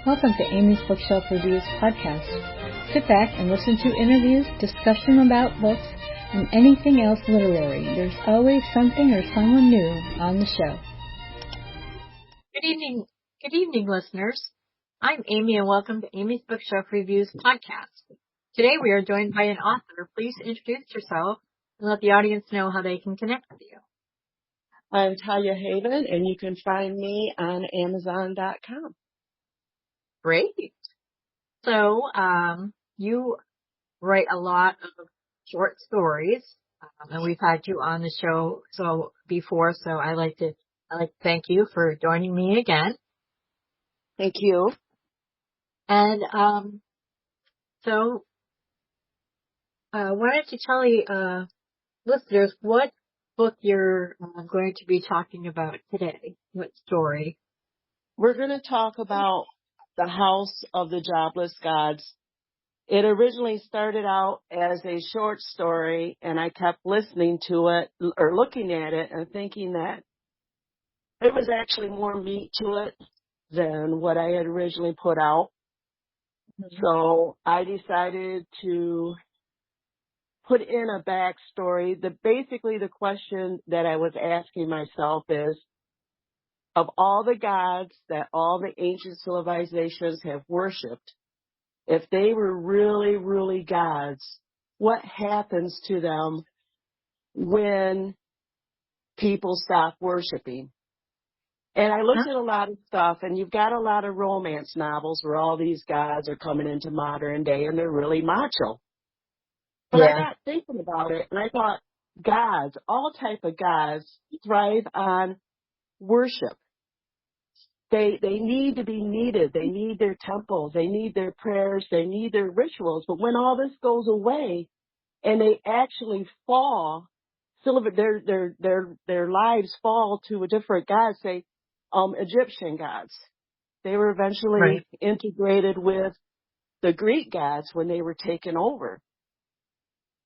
Welcome to Amy's Bookshelf Reviews podcast. Sit back and listen to interviews, discussion about books, and anything else literary. There's always something or someone new on the show. Good evening, listeners. I'm Amy, and welcome to Amy's Bookshelf Reviews podcast. Today we are joined by an author. Please introduce yourself and let the audience know how they can connect with you. I'm Talia, and you can find me on Amazon.com. Great. So, you write a lot of short stories, and we've had you on the show before. So I like to thank you for joining me again. Thank you. And why don't you tell the listeners what book you're going to be talking about today? What story? We're going to talk about The House of the Jobless Gods. It originally started out as a short story, and I kept listening to it or looking at it and thinking that there was actually more meat to it than what I had originally put out. Mm-hmm. So I decided to put in a backstory. Basically the question that I was asking myself is, of all the gods that all the ancient civilizations have worshipped, if they were really, really gods, what happens to them when people stop worshiping? And I looked at a lot of stuff, and you've got a lot of romance novels where all these gods are coming into modern day and they're really macho. But I got thinking about it, and I thought, gods, all type of gods, thrive on worship. They need to be needed. They need their temples. They need their prayers. They need their rituals. But when all this goes away, and they actually fall, their lives fall to a different god, say, Egyptian gods. They were eventually integrated with the Greek gods when they were taken over.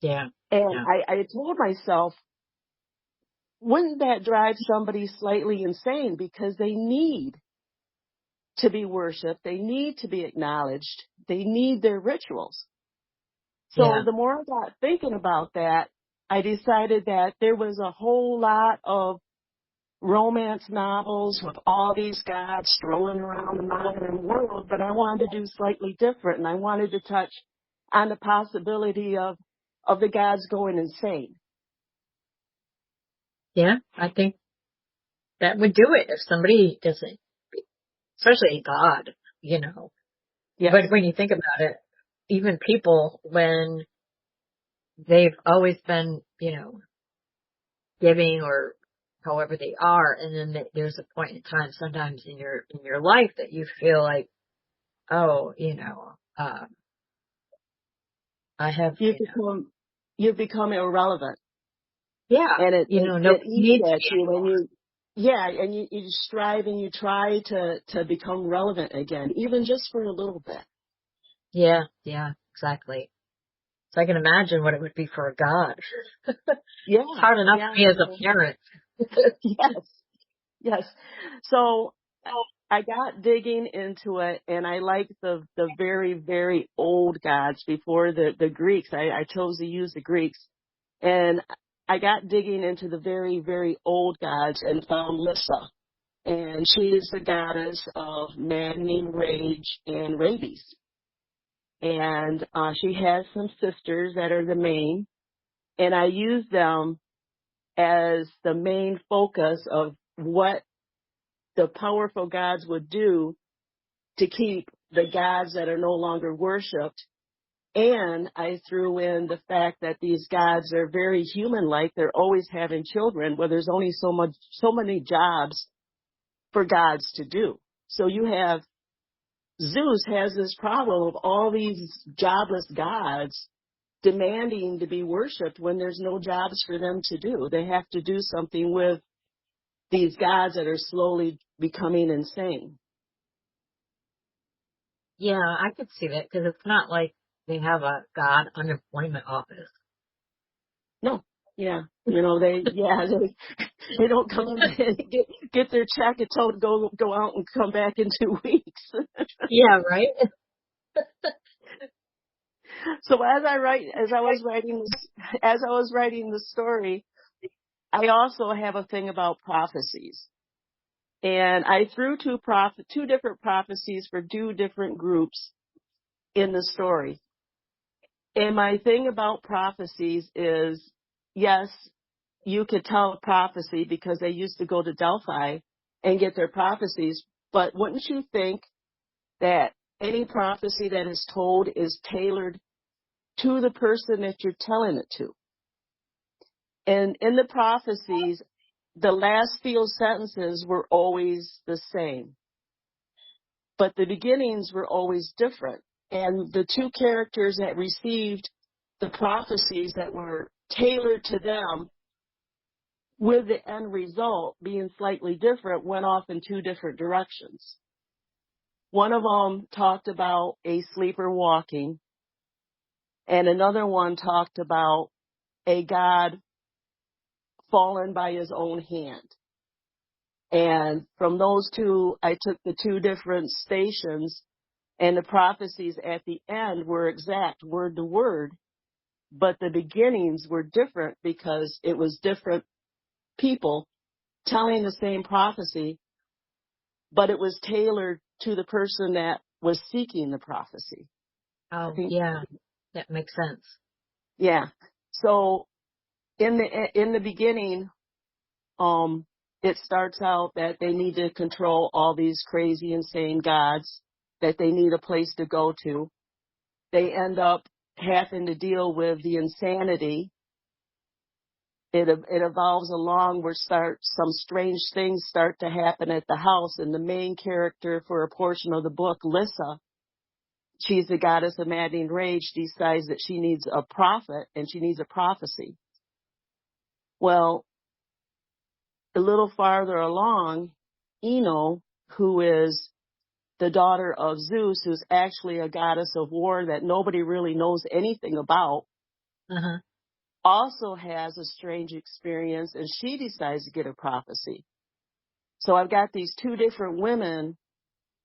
Yeah. And I told myself, wouldn't that drive somebody slightly insane? Because they need to be worshipped. They need to be acknowledged. They need their rituals. So the more I got thinking about that, I decided that there was a whole lot of romance novels with all these gods strolling around the modern world, but I wanted to do slightly different, and I wanted to touch on the possibility of the gods going insane. Yeah, I think that would do it if somebody doesn't, especially God, you know. Yes. But when you think about it, even people, when they've always been, you know, giving or however they are, and then there's a point in time sometimes in your life that you feel like, oh, you know, I have, you've become irrelevant. Yeah. And it needs at you and you strive and you try to become relevant again, even just for a little bit. Yeah, exactly. So I can imagine what it would be for a god. Yeah. It's hard enough for me as a parent. Yes. So I got digging into it, and I like the very, very old gods before the Greeks. I chose to use the Greeks. And I got digging into the very, very old gods and found Lissa. And she is the goddess of maddening rage and rabies. And she has some sisters that are the main. And I use them as the main focus of what the powerful gods would do to keep the gods that are no longer worshipped. And I threw in the fact that these gods are very human-like. They're always having children, where there's only so many jobs for gods to do. So you have Zeus has this problem of all these jobless gods demanding to be worshipped when there's no jobs for them to do. They have to do something with these gods that are slowly becoming insane. Yeah, I could see that, because it's not like they have a god unemployment office. No. Yeah. You know, they don't come in and get their check and told to go out and come back in 2 weeks. Yeah, right? So as I was writing the story, I also have a thing about prophecies. And I threw two different prophecies for two different groups in the story. And my thing about prophecies is, yes, you could tell a prophecy because they used to go to Delphi and get their prophecies. But wouldn't you think that any prophecy that is told is tailored to the person that you're telling it to? And in the prophecies, the last few sentences were always the same, but the beginnings were always different. And the two characters that received the prophecies that were tailored to them, with the end result being slightly different, went off in two different directions. One of them talked about a sleeper walking, and another one talked about a god fallen by his own hand. And from those two, I took the two different stations, and the prophecies at the end were exact word to word, but the beginnings were different because it was different people telling the same prophecy, but it was tailored to the person that was seeking the prophecy. I Oh, think, yeah. That makes sense. yeah. So in the beginning, it starts out that they need to control all these crazy, insane gods, that they need a place to go to. They end up having to deal with the insanity. It evolves along where some strange things start to happen at the house, and the main character for a portion of the book, Lissa, she's the goddess of maddening rage, decides that she needs a prophet and she needs a prophecy. Well, a little farther along, Ino, who is the daughter of Zeus, who's actually a goddess of war that nobody really knows anything about, Uh-huh. also has a strange experience, and she decides to get a prophecy. So I've got these two different women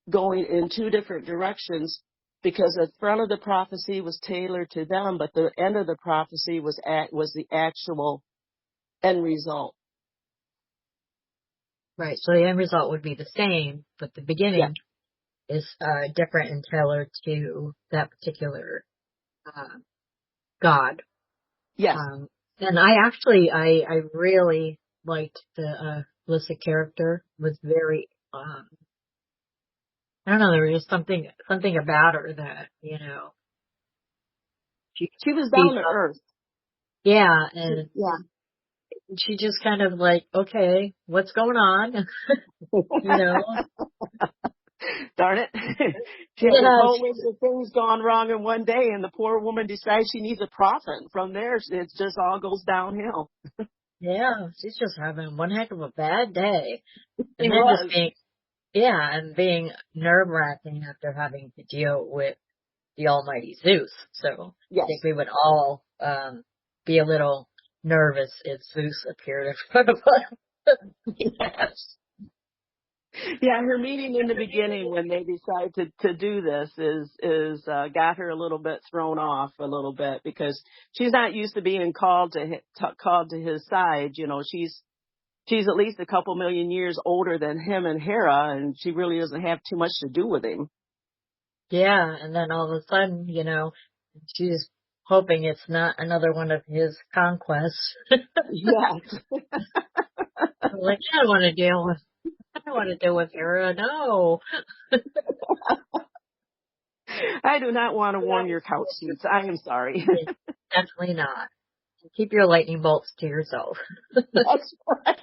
going in two different directions because the front of the prophecy was tailored to them, but the end of the prophecy was the actual end result. Right. So the end result would be the same, but the Yeah. beginning is different and tailored to that particular god. Yes. And I really liked the Lissa character. Was very I don't know, there was just something about her that, She was she's down to earth. yeah, and Yeah. she just kind of like, okay, what's going on? you know? Darn it. She has a Yeah, whole list of things gone wrong in one day, and the poor woman decides she needs a prophet. And from there, it just all goes downhill. she's just having one heck of a bad day. She And then just was. being nerve-wracking after having to deal with the almighty Zeus. So I Yes. think we would all be a little nervous if Zeus appeared in front of us. Yes. Yeah, her meeting in the beginning when they decide to do this is got her a little bit thrown off a little bit because she's not used to being called to his side. You know, she's at least a couple million years older than him and Hera, and she really doesn't have too much to do with him. Yeah, and then all of a sudden, she's hoping it's not another one of his conquests. Yes. Like, I don't want to deal with Hera, no. I do not want to warm your couch seats. I am sorry. Definitely not. Keep your lightning bolts to yourself. That's right.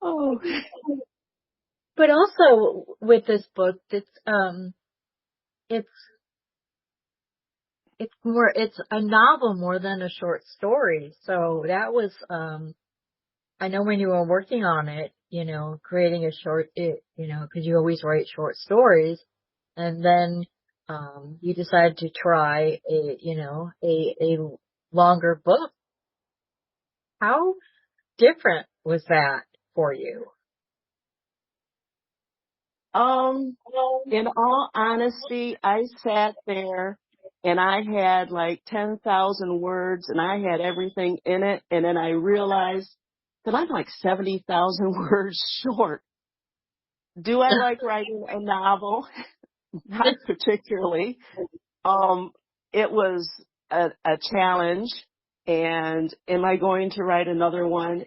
Oh. But also with this book, it's it's a novel more than a short story. So that was, I know when you were working on it, creating cause you always write short stories, and then, you decided to try a longer book. How different was that for you? Um, in all honesty, I sat there and I had like 10,000 words and I had everything in it. And then I realized that I'm like 70,000 words short. Do I like writing a novel? Not particularly. Um, it was a challenge. And am I going to write another one?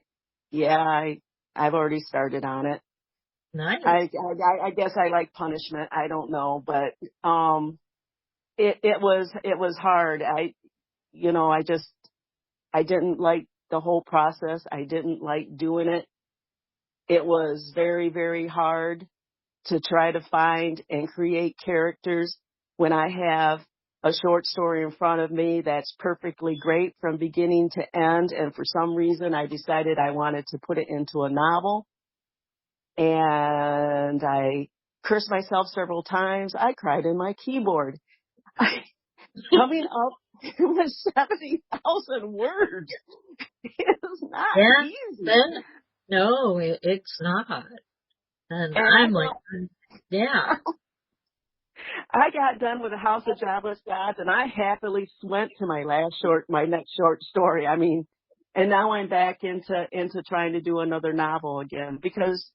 Yeah, I've already started on it. Nice. I guess I like punishment. I don't know, but it was hard. I didn't like the whole process. I didn't like doing it. It was very, very hard to try to find and create characters when I have a short story in front of me that's perfectly great from beginning to end. And for some reason, I decided I wanted to put it into a novel. And I cursed myself several times. I cried in my keyboard. Coming up with 70,000 words is not Yeah. easy. Then, no, it's not. And And I'm like, yeah, I got done with the House of Jobless Gods, and I happily went to my next short story. I mean, and now I'm back into trying to do another novel again because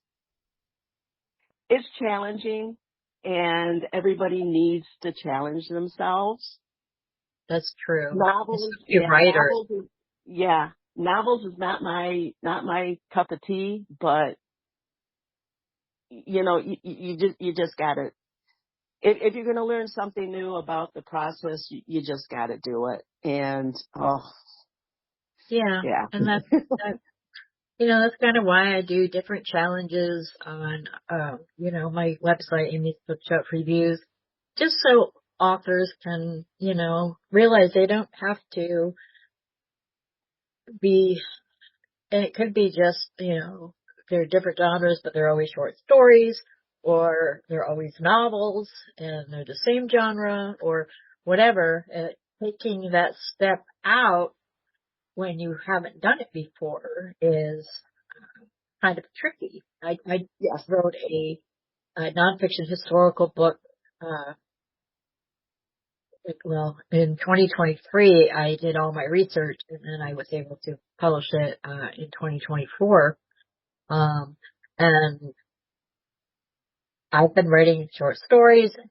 it's challenging, and everybody needs to challenge themselves. that's true. Novels, Especially yeah, writers. novels is not my cup of tea, but you just gotta, if you're gonna learn something new about the process, you just gotta do it. And Yeah. yeah, And that, that's kind of why I do different challenges on, my website, Amy's Bookshop Reviews, just so authors can, realize they don't have to be, and it could be just, they're different genres, but they're always short stories, or they're always novels, and they're the same genre, or whatever. Taking that step out when you haven't done it before is kind of tricky. I yes, wrote a nonfiction historical book, uh, in 2023. I did all my research and then I was able to publish it, in 2024. Um, and I've been writing short stories and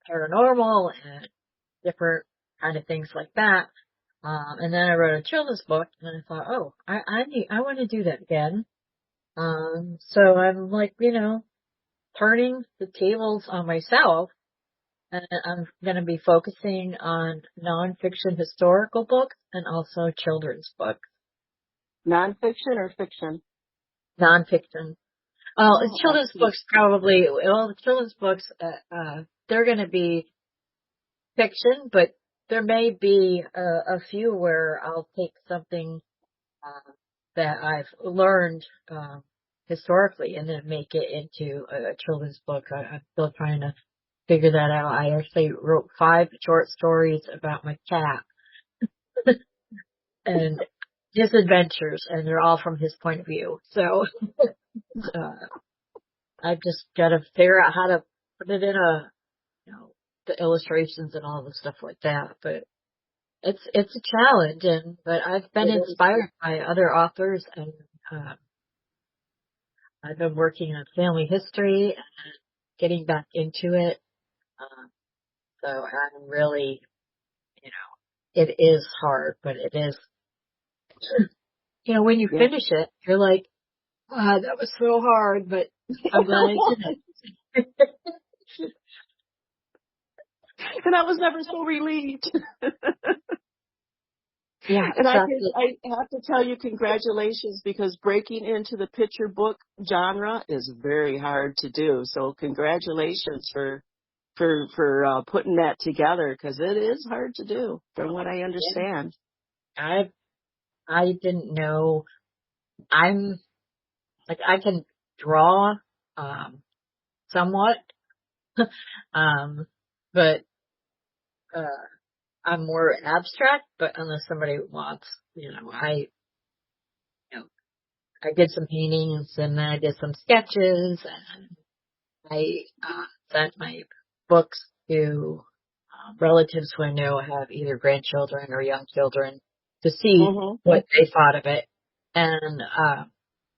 paranormal and different kind of things like that. And then I wrote a children's book and I thought, oh, I want to do that again. So I'm like, turning the tables on myself, and I'm going to be focusing on nonfiction historical books and also children's books. nonfiction or fiction. Nonfiction. Oh, Children's excellent. books probably, the children's books, they're going to be fiction, but there may be a few where I'll take something, that I've learned, historically and then make it into a children's book. I'm still trying to figure that out. I actually wrote 5 short stories about my cat and his adventures, and they're all from his point of view. So uh, I've just got to figure out how to put it in the illustrations and all the stuff like that. But it's a challenge, but I've been It is. inspired by other authors, and uh, I've been working on family history and getting back into it. Uh, so I'm really, you know, it is hard, but it is, when you Yeah. finish it, you're like, ah, that was so hard, but I'm glad I did it. And I was never so relieved. Yeah, And exactly. I have to tell you congratulations because breaking into the picture book genre is very hard to do. So congratulations for putting that together because it is hard to do from what I Yeah. understand. I didn't know. I'm like, I can draw, somewhat, um, but, uh, I'm more abstract, but unless somebody wants, you know, I did some paintings and then I did some sketches, and I sent my books to relatives who I know have either grandchildren or young children to see Mhm. what they thought of it. And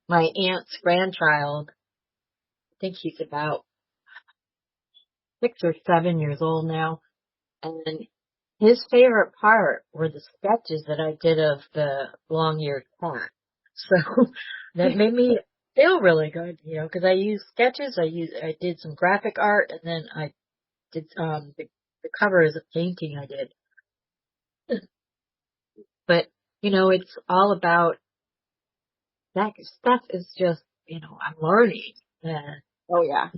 my aunt's grandchild, I think he's about 6 or 7 years old now, and his favorite part were the sketches that I did of the long-eared cat. So that made me feel really good, because I used sketches, I did some graphic art, and then I did the cover is a painting I did. But it's all about that stuff is just I'm learning, and Oh yeah.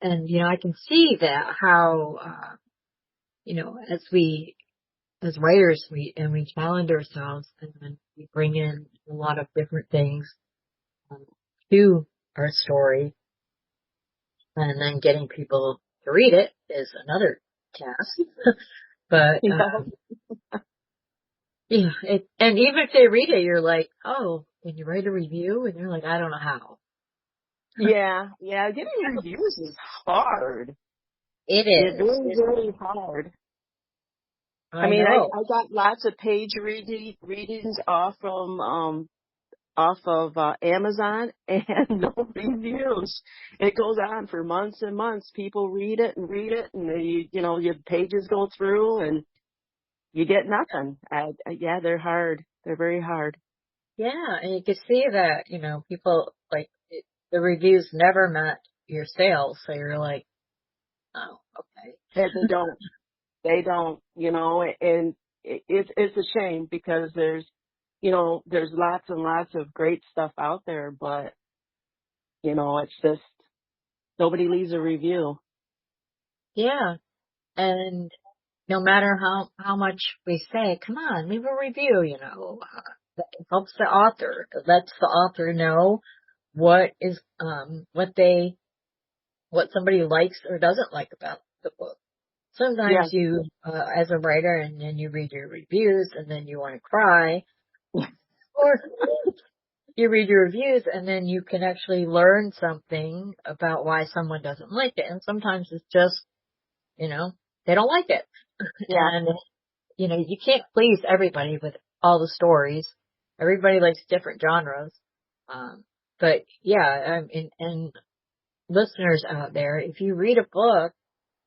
I can see that how as we as writers, we challenge ourselves and we bring in a lot of different things um, to our story, and then getting people to read it is another task. But Yeah. yeah, and even if they read it, you're like, oh, when you write a review, and you're like, I don't know how. Yeah. Yeah. Getting reviews is hard. It It's is. really, really hard. I I mean, know. I got lots of page readings off of Amazon and no reviews. It goes on for months and months. People read it, and your pages go through and you get nothing. Yeah, they're hard. They're very hard. Yeah, and you can see that people like the reviews never met your sales, so you're like, oh, okay. And they don't, and it's a shame because there's lots and lots of great stuff out there, but it's just nobody leaves a review. Yeah, and no matter how much we say, come on, leave a review, that helps the author. It lets the author know what is what somebody likes or doesn't like about the book. Yeah. Sometimes you, as a writer, and then you read your reviews, and then you want to cry, or you read your reviews, and then you can actually learn something about why someone doesn't like it. And sometimes it's just, they don't like it, Yeah. and you can't please everybody with all the stories. Everybody likes different genres. But yeah, and listeners out there, if you read a book,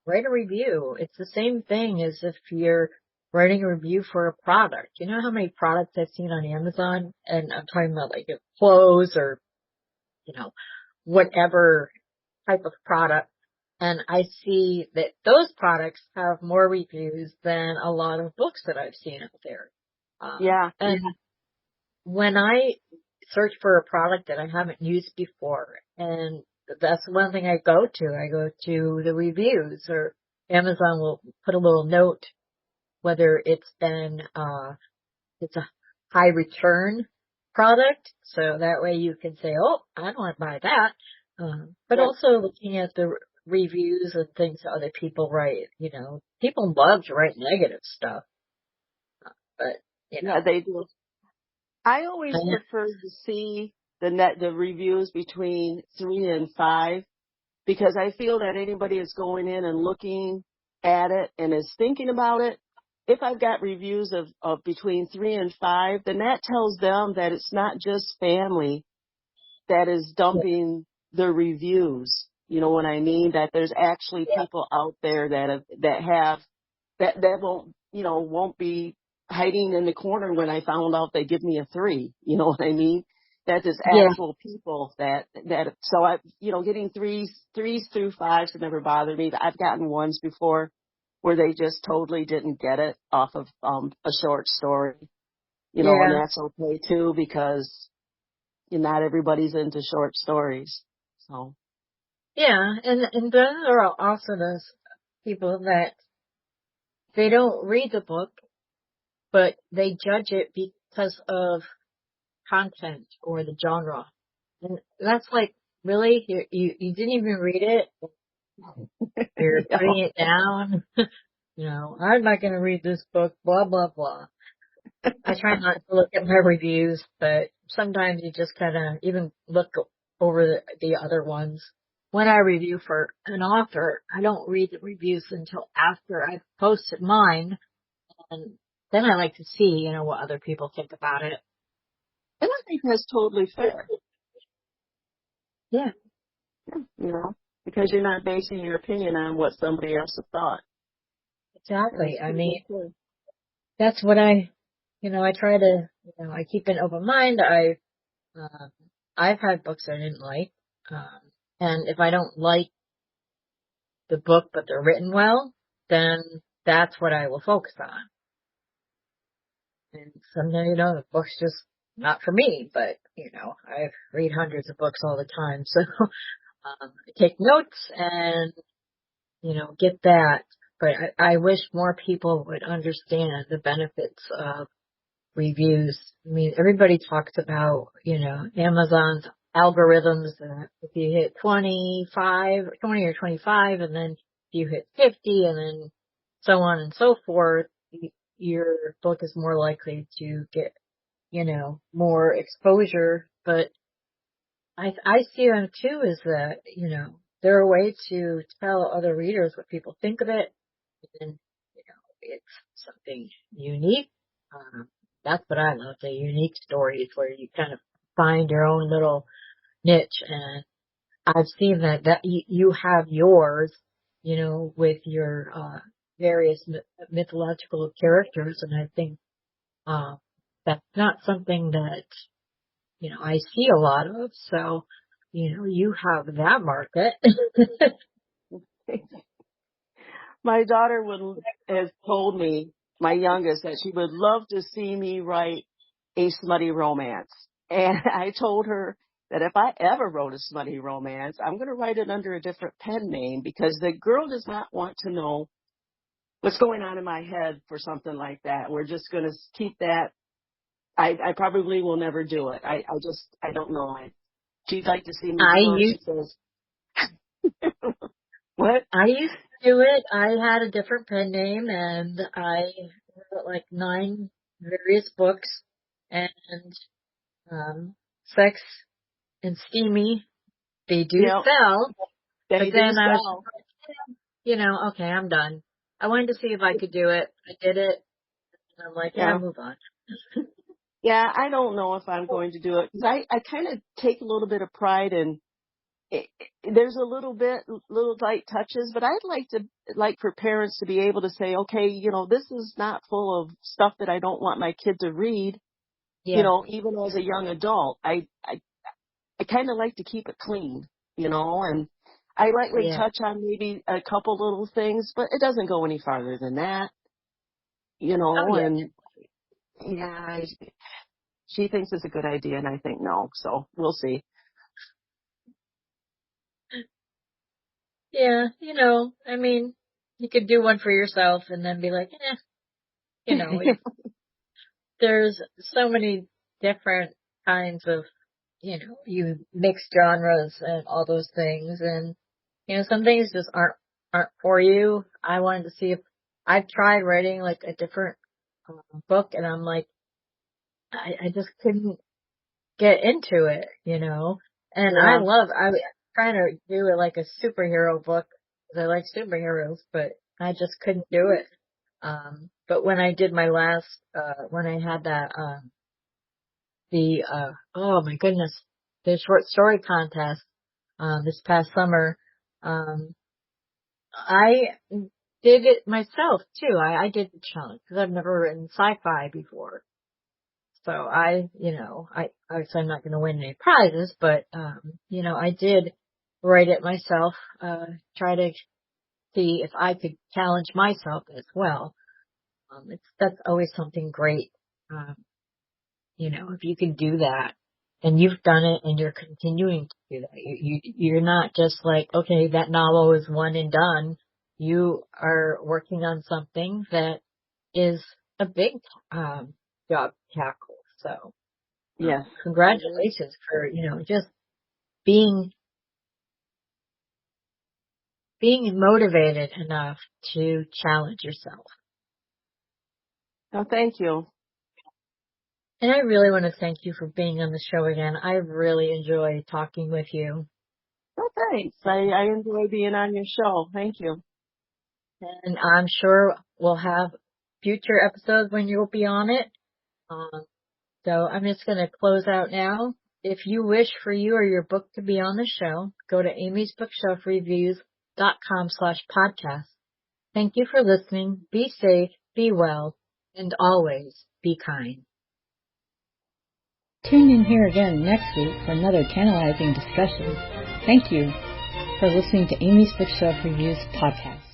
write a review. It's the same thing as if you're writing a review for a product. You know how many products I've seen on Amazon? And I'm talking about like clothes or, whatever type of product. And I see that those products have more reviews than a lot of books that I've seen out there. Yeah. And when I search for a product that I haven't used before, and that's one thing I go to. I go to the reviews, or Amazon will put a little note whether it's a high return product. So that way you can say, oh, I don't want to buy that. But Right. also looking at the reviews and things that other people write, people love to write negative stuff, but, Yeah, they do. I always I- prefer to see the reviews between 3 and 5 because I feel that anybody is going in and looking at it and is thinking about it. If I've got reviews of between 3 and 5, then that tells them that it's not just family that is dumping the reviews. You know what I mean? That there's actually yeah, people out there that won't be hiding in the corner when I found out they give me a 3. You know what I mean? That is yeah, actual people so getting threes through 5s have never bothered me. I've gotten ones before where they just totally didn't get it off of a short story, and yeah. that's okay too because not everybody's into short stories. So Yeah, and then there are also those people that they don't read the book, but they judge it because of content or the genre. And that's like, really? You didn't even read it? You're putting it down? I'm not going to read this book, blah, blah, blah. I try not to look at my reviews, but sometimes you just kind of even look over the other ones. when I review for an author, I don't read the reviews until after I've posted mine, and then I like to see, you know, what other people think about it. And I think that's totally fair. Yeah. You know, because you're not basing your opinion on what somebody else has thought. Exactly. I mean, that's what I try to, I keep an open mind. I've had books I didn't like, and if I don't like the book but they're written well, then that's what I will focus on. And sometimes, the book's just not for me, but, I read hundreds of books all the time, so I take notes and, get that. But I wish more people would understand the benefits of reviews. I mean, everybody talks about, Amazon's algorithms. If you hit 20 or 25, and then you hit 50, and then so on and so forth, your book is more likely to get, more exposure. But I see them too as that, they're a way to tell other readers what people think of it. And, it's something unique. That's what I love, the unique stories where you kind of find your own little niche. And I've seen that you have yours, with your, various mythological characters. And I think, that's not something that, I see a lot of. So, you have that market. My daughter has told me, my youngest, that she would love to see me write a smutty romance. And I told her that if I ever wrote a smutty romance, I'm going to write it under a different pen name, because the girl does not want to know what's going on in my head for something like that. We're just going to keep that. I probably will never do it. I don't know. She'd like to see me I do it. used She says, what? I used to do it. I had a different pen name, and I wrote like 9 various books, and Sex and Steamy, they do Yep, sell. But they do then I was, sell. okay, I'm done. I wanted to see if I could do it. I did it, and I'm like, yeah, Yeah. move on. Yeah, I don't know if I'm going to do it, because I kind of take a little bit of pride in there's a little light touches, but I'd like for parents to be able to say, okay, this is not full of stuff that I don't want my kid to read, Yeah, even as a young adult. I kind of like to keep it clean, and I lightly yeah. touch on maybe a couple little things, but it doesn't go any farther than that, Oh, yeah. and yeah, she thinks it's a good idea, and I think no, so we'll see. Yeah, I mean, you could do one for yourself and then be like, it's, there's so many different kinds of, you mix genres and all those things. And, some things just aren't for you. I wanted to see if I've tried writing like a different book, and I'm like, I just couldn't get into it, and Yeah. I was trying to do it like a superhero book, because I like superheroes, but I just couldn't do it. But when I did my last, when I had that, oh my goodness, the short story contest, this past summer, um, I did it myself too. I did the challenge because I've never written sci-fi before. So obviously I'm not going to win any prizes, but, I did write it myself, try to see if I could challenge myself as well. That's always something great. Um, if you can do that, and you've done it and you're continuing to do that, you're not just like, okay, that novel is one and done. You are working on something that is a big, job to tackle. So, Yes. congratulations for, just being motivated enough to challenge yourself. No, thank you. And I really want to thank you for being on the show again. I really enjoy talking with you. Oh, thanks. I enjoy being on your show. Thank you. And I'm sure we'll have future episodes when you'll be on it. So I'm just going to close out now. If you wish for you or your book to be on the show, go to amysbookshelfreviews.com/podcast. Thank you for listening. Be safe, be well, and always be kind. Tune in here again next week for another tantalizing discussion. Thank you for listening to Amy's Bookshelf Reviews podcast.